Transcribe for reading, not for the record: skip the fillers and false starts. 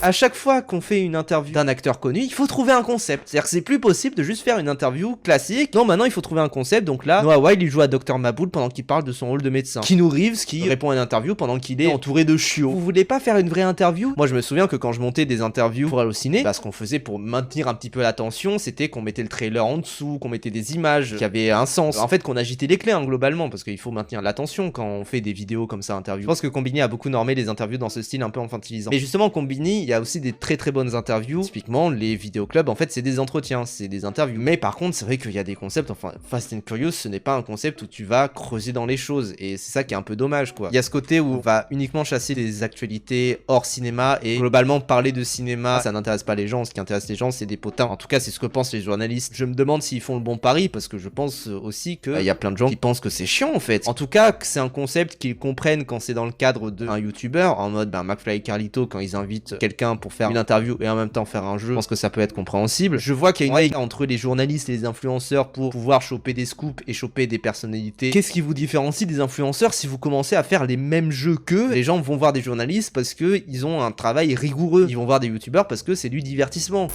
À chaque fois qu'on fait une interview d'un acteur connu, il faut trouver un concept. C'est-à-dire que c'est plus possible de juste faire une interview classique. Non, maintenant il faut trouver un concept. Donc là, Noah Wyle il joue à Dr Maboul pendant qu'il parle de son rôle de médecin. Keanu Reeves qui répond à une interview pendant qu'il est entouré de chiots. Vous voulez pas faire une vraie interview? Moi je me souviens que quand je montais des interviews pour aller au ciné, ce qu'on faisait pour maintenir un petit peu l'attention, c'était qu'on mettait le trailer en dessous, qu'on mettait des images qui avaient un sens. En fait qu'on agitait les clés globalement, parce qu'il faut maintenir l'attention quand on fait des vidéos comme ça interview. Je pense que Combini a beaucoup normé les interviews dans ce style un peu infantilisant. Mais justement Combini, il y a aussi des très bonnes interviews. Typiquement, les vidéoclubs, en fait, c'est des entretiens, c'est des interviews. Mais par contre, c'est vrai qu'il y a des concepts, enfin, Fast and Curious, ce n'est pas un concept où tu vas creuser dans les choses. Et c'est ça qui est un peu dommage, quoi. Il y a ce côté où on va uniquement chasser des actualités hors cinéma et globalement, parler de cinéma, ça n'intéresse pas les gens. Ce qui intéresse les gens, c'est des potins. En tout cas, c'est ce que pensent les journalistes. Je me demande s'ils font le bon pari parce que je pense aussi qu'il y a plein de gens qui pensent que c'est chiant, en fait. En tout cas, c'est un concept qu'ils comprennent quand c'est dans le cadre d'un YouTuber, en mode, McFly et Carlito, quand ils invitent quelqu'un pour faire une interview et en même temps faire un jeu, je pense que ça peut être compréhensible. Je vois qu'il y a une guerre entre les journalistes et les influenceurs pour pouvoir choper des scoops et choper des personnalités. Qu'est-ce qui vous différencie des influenceurs? Si vous commencez à faire les mêmes jeux qu'eux, les gens vont voir des journalistes parce que ils ont un travail rigoureux. Ils vont voir des youtubeurs parce que c'est du divertissement.